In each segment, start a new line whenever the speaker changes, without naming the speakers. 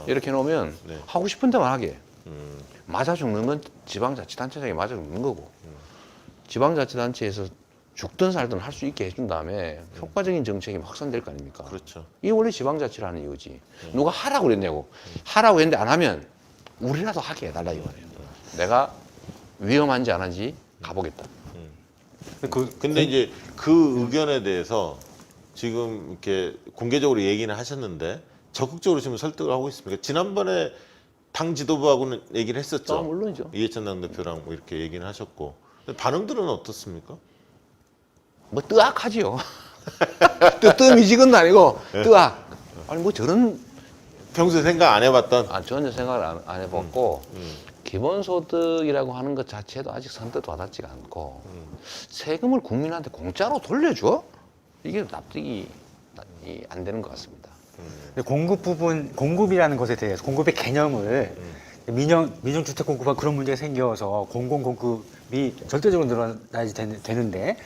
이렇게 해놓으면
네.
하고 싶은 데만 하게.
음.
맞아 죽는 건 지방자치단체장이 맞아 죽는 거고 지방자치단체에서 죽든 살든 할 수 있게 해준 다음에 효과적인 정책이 확산될 거 아닙니까?
그렇죠.
이게 원래 지방자치라는 이유지. 누가 하라고 그랬냐고. 하라고 했는데 안 하면 우리라도 하게 해달라 이거예요. 내가 위험한지 안 한지 가보겠다.
근데 이제 그 의견에 대해서 지금 이렇게 공개적으로 얘기는 하셨는데 적극적으로 지금 설득을 하고 있습니까? 지난번에 당 지도부하고는 얘기를 했었죠.
물론이죠.
이해찬 당대표랑 뭐 이렇게 얘기는 하셨고. 근데 반응들은 어떻습니까?
뭐 뜨악하지요. 뜨미지근도 아니고 뜨악. 아니 뭐 저런
평소에 생각 안 해봤던.
전혀 생각을 안 해봤고 기본소득이라고 하는 것 자체도 아직 선뜻 와닿지가 않고 세금을 국민한테 공짜로 돌려줘? 이게 납득이 안 되는 것 같습니다.
근데 공급 부분, 공급이라는 것에 대해서 공급의 개념을 민영주택 공급과 그런 문제가 생겨서 공공공급이 절대적으로 늘어나야지 되는데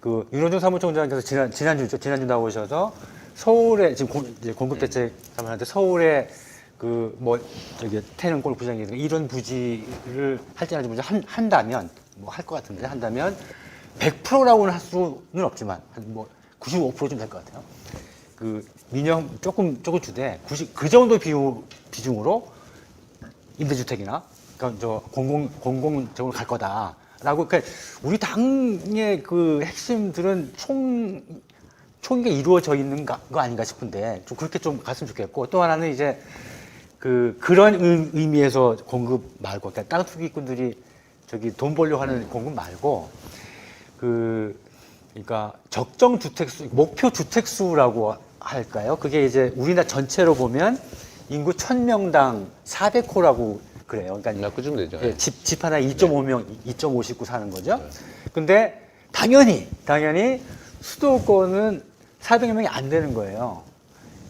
그 윤호중 사무총장께서 지난주 나오셔서 서울에 지금 이제 공급대책 하는데 서울에 그 뭐 저기 태릉 골프장이나 이런 부지를 할지라도 한다면 뭐 할 것 같은데 한다면 100%라고는 할 수는 없지만 한 뭐 95%좀 될 것 같아요. 그 민영 조금 주되 그 정도 비중으로 임대주택이나 그러니까 저 공공적으로 갈 거다라고 그러니까 우리 당의 그 핵심들은 총이가 이루어져 있는 거 아닌가 싶은데 좀 그렇게 좀 갔으면 좋겠고 또 하나는 이제 그런 의미에서 공급 말고 그러니까 땅 투기꾼들이 저기 돈 벌려 하는 공급 말고 그러니까 적정 주택수 목표 주택수라고 할까요? 그게 이제 우리나라 전체로 보면 인구 1000명당 400호라고 그래요. 그러니까
그 정도 되죠.
예, 집 하나 2.5명, 2.5식구 사는 거죠. 근데 당연히 수도권은 400명이 안 되는 거예요.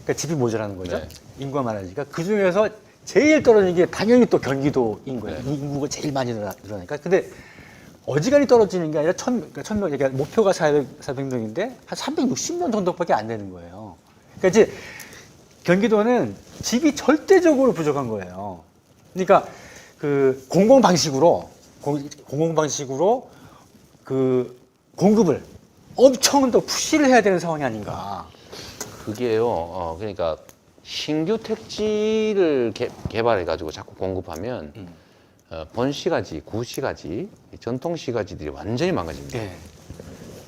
그러니까 집이 모자라는 거죠.
네.
인구가 많아지니까 그 중에서 제일 떨어지는 게 당연히 또 경기도인 거예요.
네.
인구가 제일 많이 늘어나니까. 근데 어지간히 떨어지는 게 아니라 1000명, 그러니까 목표가 400명인데 한 360명 정도밖에 안 되는 거예요. 그러니까 이제 경기도는 집이 절대적으로 부족한 거예요. 그러니까 그 공공방식으로 그 공급을 엄청 더 푸시를 해야 되는 상황이 아닌가.
그게요. 그러니까 신규 택지를 개발해가지고 자꾸 공급하면 본시가지, 구시가지, 전통시가지들이 완전히 망가집니다.
예.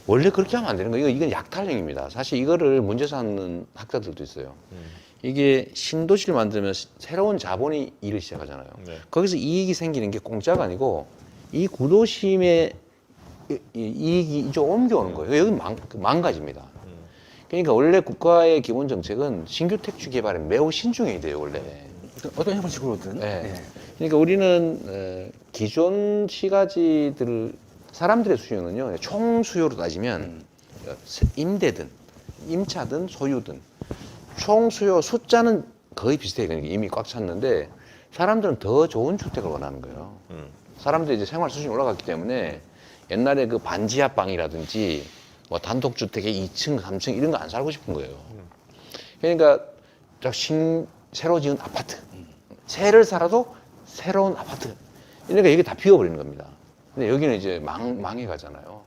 원래 그렇게 하면 안 되는 거예요. 이건 약탈령입니다. 사실 이거를 문제 삼는 학자들도 있어요. 이게 신도시를 만들면 새로운 자본이 일을 시작하잖아요.
네.
거기서 이익이 생기는 게 공짜가 아니고 이 구도심의 이익이 이쪽 옮겨오는 거예요. 여기 망가집니다. 그러니까 원래 국가의 기본 정책은 신규 택지 개발에 매우 신중해야 돼요, 원래.
어떤 형식으로든.
네.
예.
그러니까 우리는 기존 시가지들 사람들의 수요는요, 총 수요로 따지면 임대든 임차든 소유든 총 수요 숫자는 거의 비슷해요. 그러니까 이미 꽉 찼는데 사람들은 더 좋은 주택을 원하는 거예요. 사람들이 이제 생활 수준이 올라갔기 때문에 옛날에 그 반지하 방이라든지 뭐 단독주택의 2층, 3층 이런 거 안 살고 싶은 거예요. 그러니까 새로 지은 아파트, 새를 살아도 새로운 아파트. 그러니까 여기 다 비워버리는 겁니다. 근데 여기는 이제 망해가잖아요.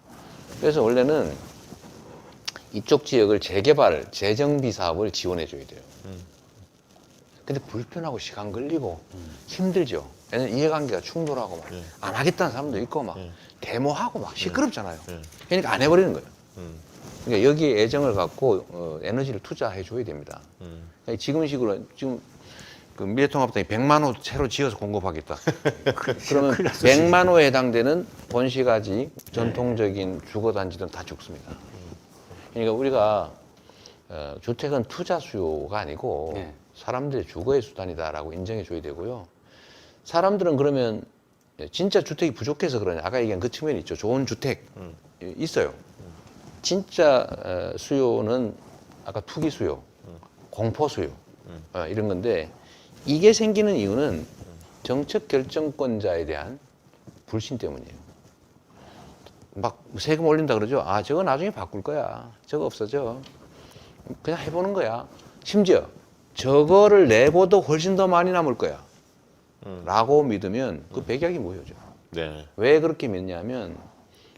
그래서 원래는 이쪽 지역을 재개발, 재정비 사업을 지원해줘야 돼요. 근데 불편하고 시간 걸리고 힘들죠. 왜냐면 이해관계가 충돌하고 막 안 하겠다는 사람도 있고 막 데모하고 막 시끄럽잖아요. 그러니까 안 해버리는 거예요. 그러니까 여기에 애정을 갖고 에너지를 투자해줘야 됩니다. 그러니까 지금 식으로 지금 그 미래통합당이 100만 호 새로 지어서 공급하겠다. 그러면 100만 호에 해당되는 본시가지 전통적인 주거단지들은 다 죽습니다. 그러니까 우리가 주택은 투자 수요가 아니고 사람들의 주거의 수단이다라고 인정해 줘야 되고요. 사람들은 그러면 진짜 주택이 부족해서 그러냐. 아까 얘기한 그 측면이 있죠. 좋은 주택 있어요. 진짜 수요는 아까 투기 수요, 공포 수요 이런 건데 이게 생기는 이유는 정책 결정권자에 대한 불신 때문이에요. 막 세금 올린다 그러죠. 아, 저거 나중에 바꿀 거야. 저거 없어져. 그냥 해보는 거야. 심지어 저거를 내고도 훨씬 더 많이 남을 거야. 라고 믿으면 그 백약이 무효죠.
네.
왜 그렇게 믿냐면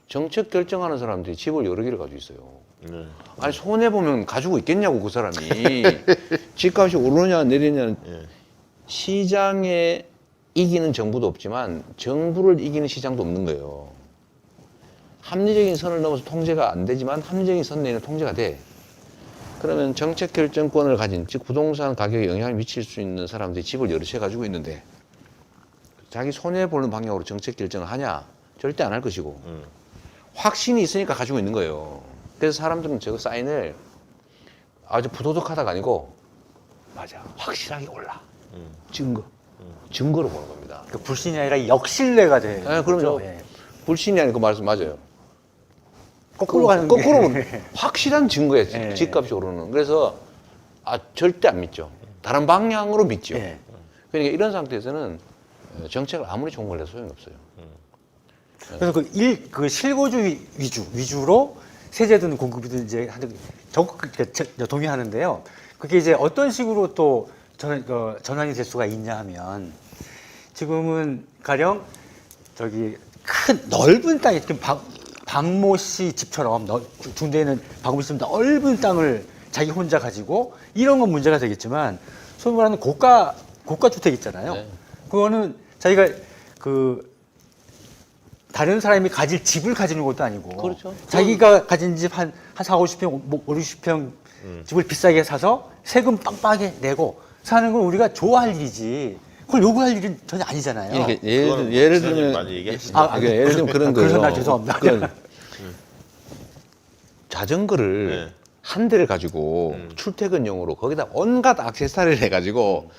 정책 결정하는 사람들이 집을 여러 개를 가지고 있어요.
네.
아니 손해보면 가지고 있겠냐고 그 사람이. 집값이 오르냐 내리냐는
예.
시장에 이기는 정부도 없지만 정부를 이기는 시장도 없는 거예요. 합리적인 선을 넘어서 통제가 안 되지만 합리적인 선 내에는 통제가 돼. 그러면 정책 결정권을 가진, 즉 부동산 가격에 영향을 미칠 수 있는 사람들이 집을 여러 채 가지고 있는데 자기 손해보는 방향으로 정책 결정을 하냐? 절대 안 할 것이고 확신이 있으니까 가지고 있는 거예요. 그래서 사람들은 저거 사인을 아주 부도덕하다가 아니고 맞아, 확실하게 올라. 증거로 보는 겁니다.
그 불신이 아니라 역신뢰가 돼.
네, 그럼요.
예.
불신이 아니고 말씀 맞아요.
거꾸로 가는
거꾸로
게.
확실한 증거예요.
예.
집값이 오르는. 그래서 절대 안 믿죠. 다른 방향으로 믿죠.
예.
그러니까 이런 상태에서는 정책을 아무리 좋은 걸 해도 소용이 없어요.
그래서 그 실거주 위주로 세제든 공급이든 이제 하는 적극 동의하는데요. 그게 이제 어떤 식으로 또 전환이 될 수가 있냐 하면 지금은 가령 저기 큰 넓은 땅에 지금 박모 씨 집처럼 중대에는 박모 씨 넓은 땅을 자기 혼자 가지고 이런 건 문제가 되겠지만 소위 말하는 고가 주택 있잖아요.
네.
그거는 자기가 다른 사람이 가질 집을 가지는 것도 아니고
그렇죠.
자기가 가진 집 한 4, 50평, 5, 60평 집을 비싸게 사서 세금 빵빵하게 내고 사는 건 우리가 좋아할 일이지 그걸 요구할 일은 전혀 아니잖아요.
이렇게
그건
예를
지사님
들면
많이 얘기하시죠.
그러니까 예를 들면 그런 거예요.
그래서 나 죄송합니다.
그러니까 자전거를
네.
한 대를 가지고 출퇴근용으로 거기다 온갖 액세서리를 해가지고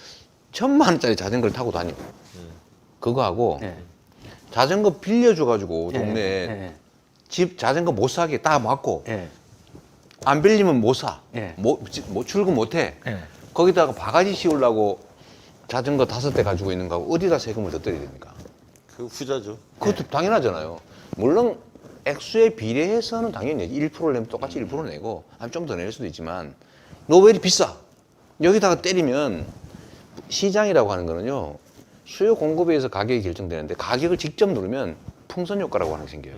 1,000만 원짜리 자전거를 타고 다니고 그거하고
네.
자전거 빌려줘가지고
예,
동네에
예,
집 자전거 못 사게 딱 막고
예,
안 빌리면 못 사.
예.
출근 못 해.
예.
거기다가 바가지 씌우려고 자전거 5대 가지고 있는 거하고 어디다 세금을 더 떨어야 됩니까?
그 후자죠.
그것도 당연하잖아요. 물론 액수에 비례해서는 당연히 1%를 내면 똑같이 1% 내고 좀 더 낼 수도 있지만 너 왜 이리 비싸? 여기다가 때리면 시장이라고 하는 거는요. 수요 공급에 의해서 가격이 결정되는데 가격을 직접 누르면 풍선 효과라고 하는 게 생겨요.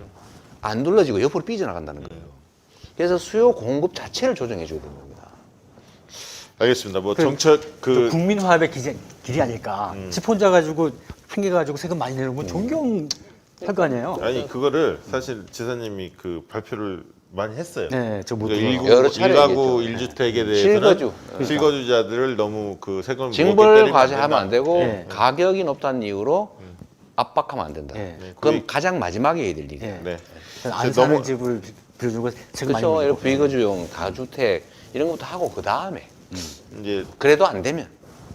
안 눌러지고 옆으로 삐져나간다는 거예요. 그래서 수요 공급 자체를 조정해 줘야 되는 겁니다.
알겠습니다. 뭐 정책
그 국민 화합의 길이 아닐까. 집 혼자 가지고 핑계 가지고 세금 많이 내는 건 존경할 거 아니에요.
아니 그거를 사실 지사님이 그 발표를 많이 했어요.
네, 저 못
그러니까
들어요.
여러 차례
일가구
얘기했죠.
1주택에 대해서는
실거주.
실거주자들을 너무 그 세금을 무겁게
징벌
때리면
과세하면 안
된다.
되고
네.
가격이 높다는 이유로 압박하면 안 된다.
네.
그럼
그게-
가장 마지막에 해야 될 일이에요.
예.
네.
안
너무-
사는 집을 빌려주는 거 세금 많이
그렇죠.
물고.
비거주용, 다주택 이런 것도 하고 그 다음에
이제
그래도 안 되면